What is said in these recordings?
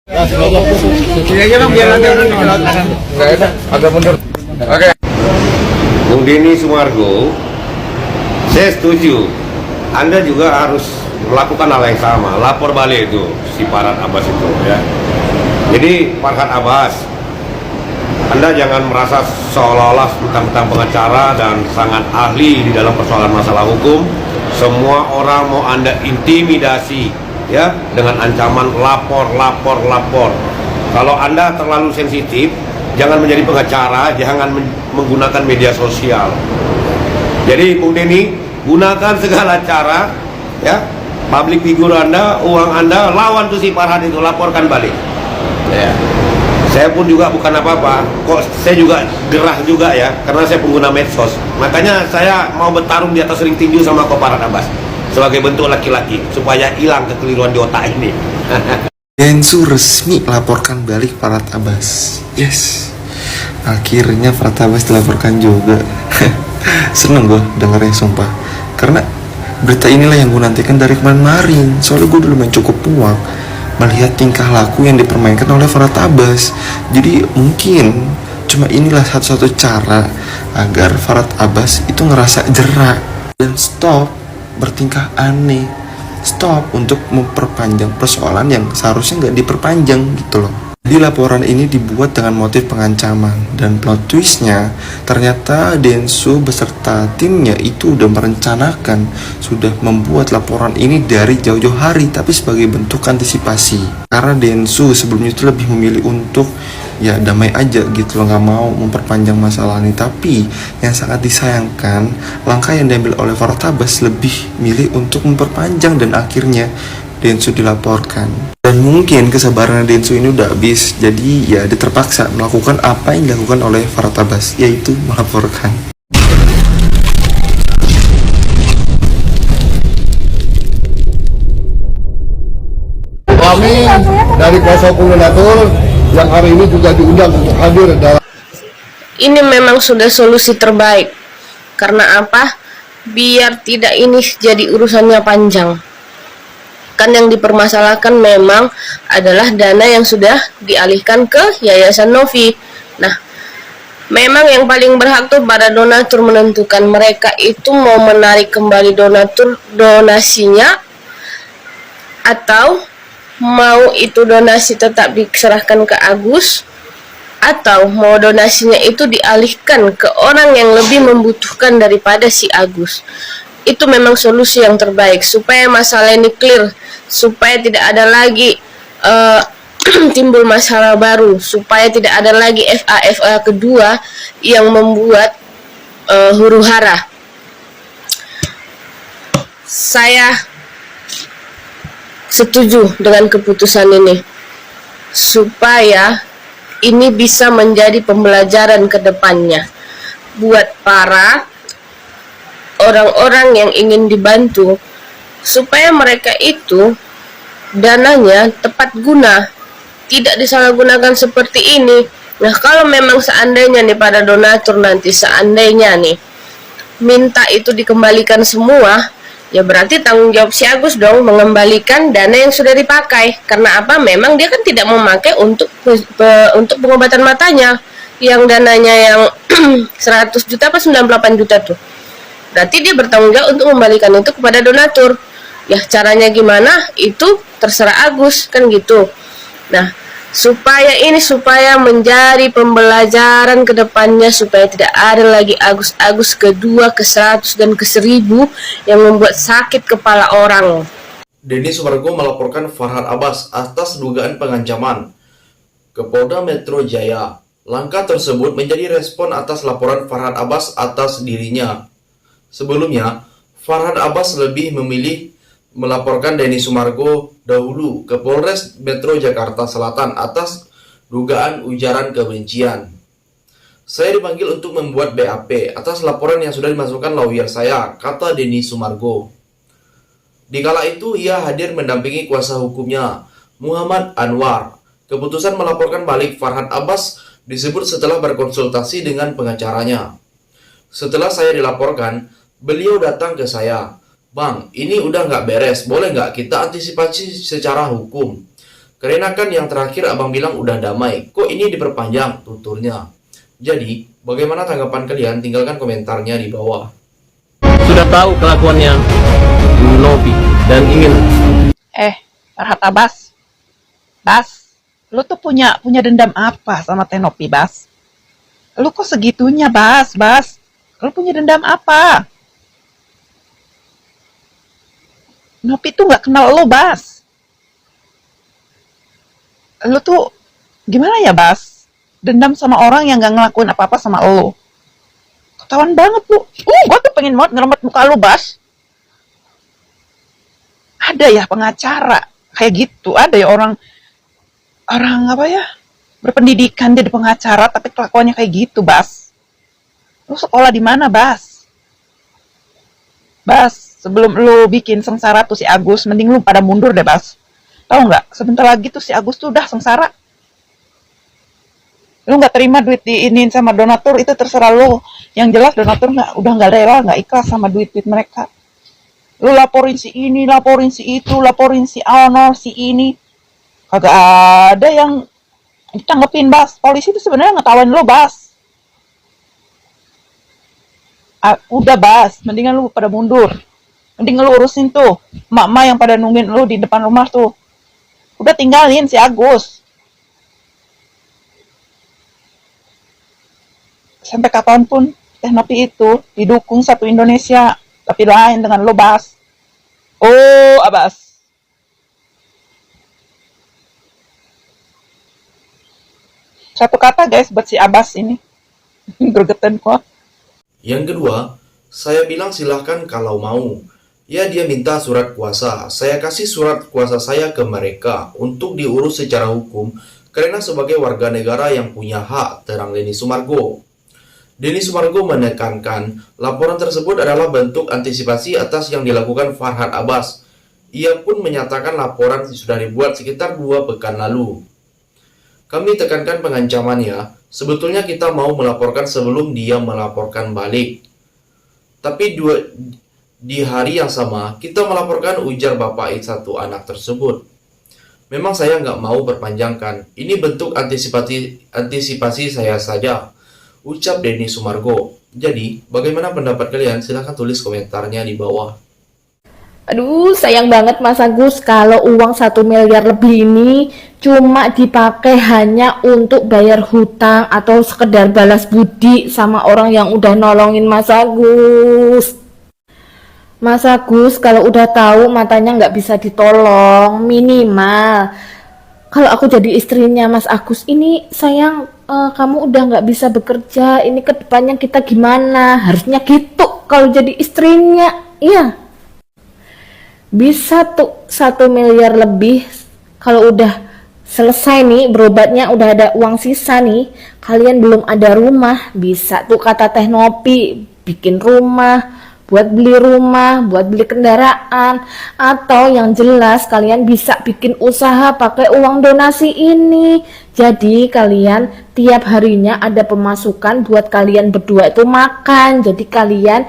Nggak enak, agak mundur. Oke. Bung Denny Sumargo, saya setuju. Anda juga harus melakukan hal yang sama, lapor balik itu si Farhad Abbas itu ya. Jadi Farhad Abbas, Anda jangan merasa seolah-olah tentang pengacara dan sangat ahli di dalam persoalan masalah hukum. Semua orang mau Anda intimidasi ya dengan ancaman lapor. Kalau Anda terlalu sensitif, jangan menjadi pengacara, jangan menggunakan media sosial. Jadi Bung Denny, gunakan segala cara ya, public figure Anda, uang Anda, lawan tuh si Farhad itu, laporkan balik ya. Saya pun juga bukan apa-apa kok, saya juga gerah juga ya, karena saya pengguna medsos. Makanya saya mau bertarung di atas ring tinju sama Farhad Abbas sebagai bentuk laki-laki supaya hilang kekeliruan di otak ini. Densu resmi laporkan balik Farhad Abbas. Yes, akhirnya Farhad Abbas dilaporkan juga. Seneng gue dengarnya sumpah, karena berita inilah yang gue nantikan dari kemarin. Soalnya gue dulu main cukup puak melihat tingkah laku yang dipermainkan oleh Farhad Abbas. Jadi mungkin cuma inilah satu-satu cara agar Farhad Abbas itu ngerasa jerak dan stop bertingkah aneh, stop untuk memperpanjang persoalan yang seharusnya nggak diperpanjang gitu loh. Jadi laporan ini dibuat dengan motif pengancaman, dan plot twistnya ternyata Densu beserta timnya itu udah merencanakan, sudah membuat laporan ini dari jauh-jauh hari, tapi sebagai bentuk antisipasi. Karena Densu sebelumnya itu lebih memilih untuk ya damai aja gitu loh, nggak mau memperpanjang masalah ini. Tapi yang sangat disayangkan, langkah yang diambil oleh Farhad Abbas lebih milih untuk memperpanjang, dan akhirnya Densu dilaporkan. Dan mungkin kesabaran Densu ini udah habis, jadi ya dia terpaksa melakukan apa yang dilakukan oleh Farhad Abbas, yaitu melaporkan. Kami dari kuasa hukum Donatur yang hari ini juga diundang untuk hadir dalam. Ini memang sudah solusi terbaik. Karena apa? Biar tidak ini jadi urusannya panjang. Kan yang dipermasalahkan memang adalah dana yang sudah dialihkan ke Yayasan Novi. Nah, memang yang paling berhak tuh para donatur menentukan mereka itu mau menarik kembali donasinya, atau mau itu donasi tetap diserahkan ke Agus, atau mau donasinya itu dialihkan ke orang yang lebih membutuhkan daripada si Agus. Itu memang solusi yang terbaik supaya masalah ini clear, supaya tidak ada lagi timbul masalah baru, supaya tidak ada lagi FA kedua yang membuat huru hara. Saya setuju dengan keputusan ini supaya ini bisa menjadi pembelajaran ke depannya buat para orang-orang yang ingin dibantu, supaya mereka itu dananya tepat guna, tidak disalahgunakan seperti ini. Nah, kalau memang seandainya nih para donatur nanti seandainya nih minta itu dikembalikan semua, ya berarti tanggung jawab si Agus dong mengembalikan dana yang sudah dipakai. Karena apa? Memang dia kan tidak memakai untuk pengobatan matanya yang dananya yang 100 juta apa 98 juta tuh. Berarti dia bertanggung jawab untuk membalikan itu kepada donatur. Ya caranya gimana itu terserah Agus kan gitu. Nah, supaya menjadi pembelajaran ke depannya, supaya tidak ada lagi Agus kedua, ke-100 dan ke-1000 yang membuat sakit kepala orang. Denny Sumargo melaporkan Farhad Abbas atas dugaan pengancaman ke Polda Metro Jaya. Langkah tersebut menjadi respon atas laporan Farhad Abbas atas dirinya. Sebelumnya, Farhad Abbas lebih memilih melaporkan Denny Sumargo dahulu ke Polres Metro Jakarta Selatan atas dugaan ujaran kebencian. Saya dipanggil untuk membuat BAP atas laporan yang sudah dimasukkan lawyer saya, kata Denny Sumargo. Di kala itu ia hadir mendampingi kuasa hukumnya, Muhammad Anwar. Keputusan melaporkan balik Farhad Abbas disebut setelah berkonsultasi dengan pengacaranya. Setelah saya dilaporkan, beliau datang ke saya. Bang, ini udah nggak beres, boleh nggak kita antisipasi secara hukum? Karena kan yang terakhir abang bilang udah damai, kok ini diperpanjang, tuturnya. Jadi, bagaimana tanggapan kalian? Tinggalkan komentarnya di bawah. Sudah tahu kelakuannya Novi dan ingin Farhat Abbas, Bas, lu tuh punya dendam apa sama Tenopi, Bas? Lu kok segitunya, Bas? Lu punya dendam apa? Nopi tuh nggak kenal lu, Bas. Lu tuh gimana ya, Bas? Dendam sama orang yang nggak ngelakuin apa-apa sama lu. Ketahuan banget lu. Gua tuh pengen banget ngeremet muka lu, Bas. Ada ya pengacara kayak gitu, ada ya orang apa ya, berpendidikan jadi pengacara tapi kelakuannya kayak gitu, Bas. Lu sekolah di mana, Bas? Sebelum lu bikin sengsara tuh si Agus, mending lu pada mundur deh, Bas. Tahu nggak, sebentar lagi tuh si Agus tuh udah sengsara. Lu nggak terima duit diinin sama donatur, itu terserah lu. Yang jelas donatur udah nggak rela, nggak ikhlas sama duit mereka. Lu laporin si ini, laporin si itu, laporin si Honor, si ini. Kagak ada yang ditanggepin, Bas. Polisi itu sebenarnya ngetawain lu, Bas. Udah, Bas. Mendingan lu pada mundur. Mending lu urusin tuh emak-emak yang pada nungguin lu di depan rumah tuh. Udah tinggalin si Agus. Sampai kapanpun Nopi itu didukung satu Indonesia. Tapi lain dengan lo, Bas. Oh, Abbas. Satu kata, guys, buat si Abbas ini. Gergetan kok. Yang kedua, saya bilang silahkan kalau mau. Ya, dia minta surat kuasa. Saya kasih surat kuasa saya ke mereka untuk diurus secara hukum karena sebagai warga negara yang punya hak, terang Denny Sumargo. Denny Sumargo menekankan laporan tersebut adalah bentuk antisipasi atas yang dilakukan Farhat Abbas. Ia pun menyatakan laporan sudah dibuat sekitar 2 pekan lalu. Kami tekankan pengancamannya, sebetulnya kita mau melaporkan sebelum dia melaporkan balik. Tapi di hari yang sama, kita melaporkan, ujar Bapak satu anak tersebut. Memang saya nggak mau perpanjangkan, ini bentuk antisipasi saya saja, ucap Denny Sumargo. Jadi, bagaimana pendapat kalian? Silahkan tulis komentarnya di bawah. Aduh, sayang banget Mas Agus kalau uang 1 miliar lebih ini cuma dipakai hanya untuk bayar hutang atau sekedar balas budi sama orang yang udah nolongin Mas Agus. Mas Agus kalau udah tahu matanya nggak bisa ditolong, minimal kalau aku jadi istrinya Mas Agus ini, sayang, kamu udah nggak bisa bekerja, ini ke depannya kita gimana? Harusnya gitu kalau jadi istrinya, iya. Bisa tuh 1 miliar lebih, kalau udah selesai nih berobatnya, udah ada uang sisa nih, kalian belum ada rumah, bisa tuh kata Teh Nopi, bikin rumah, buat beli rumah, buat beli kendaraan, atau yang jelas kalian bisa bikin usaha pakai uang donasi ini. Jadi kalian tiap harinya ada pemasukan buat kalian berdua itu makan. Jadi kalian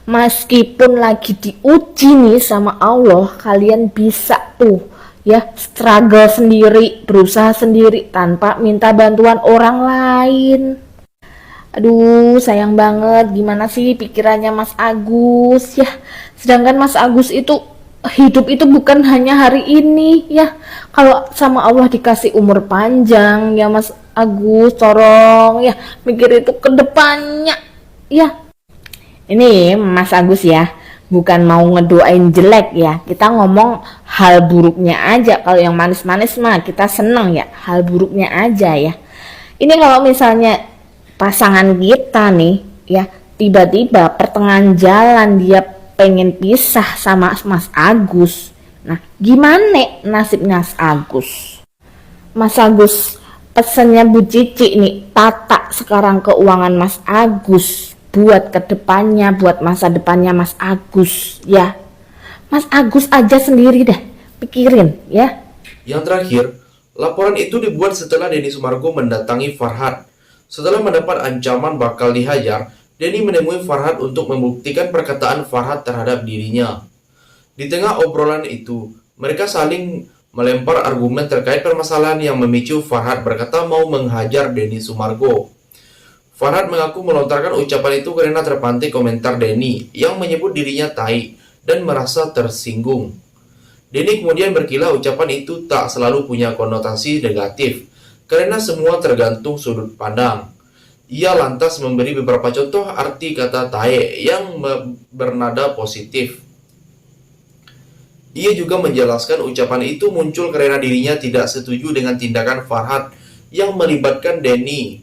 meskipun lagi diuji nih sama Allah, kalian bisa tuh ya struggle sendiri, berusaha sendiri tanpa minta bantuan orang lain. Aduh, sayang banget, gimana sih pikirannya Mas Agus ya. Sedangkan Mas Agus itu hidup itu bukan hanya hari ini ya. Kalau sama Allah dikasih umur panjang ya Mas Agus, tolong ya mikir itu ke depannya ya. Ini Mas Agus ya, bukan mau ngedoain jelek ya. Kita ngomong hal buruknya aja. Kalau yang manis-manis mah kita seneng ya, hal buruknya aja ya. Ini kalau misalnya pasangan kita nih ya tiba-tiba pertengahan jalan dia pengen pisah sama Mas Agus, nah gimana nasibnya Mas Agus? Mas Agus pesennya Bu Cici nih, tata sekarang keuangan Mas Agus buat kedepannya, buat masa depannya Mas Agus ya. Mas Agus aja sendiri deh pikirin ya. Yang terakhir, laporan itu dibuat setelah Denny Sumargo mendatangi Farhat. Setelah mendapat ancaman bakal dihajar, Denny menemui Farhat untuk membuktikan perkataan Farhat terhadap dirinya. Di tengah obrolan itu, mereka saling melempar argumen terkait permasalahan yang memicu Farhad berkata mau menghajar Denny Sumargo. Farhad mengaku melontarkan ucapan itu karena terpantik komentar Denny yang menyebut dirinya tai dan merasa tersinggung. Denny kemudian berkilah ucapan itu tak selalu punya konotasi negatif, karena semua tergantung sudut pandang. Ia lantas memberi beberapa contoh arti kata tae yang bernada positif. Ia juga menjelaskan ucapan itu muncul karena dirinya tidak setuju dengan tindakan Farhad yang melibatkan Denny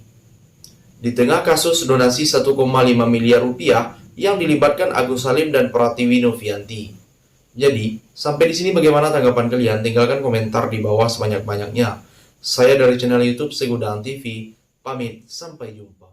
di tengah kasus donasi 1,5 miliar rupiah yang dilibatkan Agus Salim dan Pratiwi Novianti. Jadi, sampai di sini bagaimana tanggapan kalian? Tinggalkan komentar di bawah sebanyak-banyaknya. Saya dari channel YouTube Segudang TV, pamit, sampai jumpa.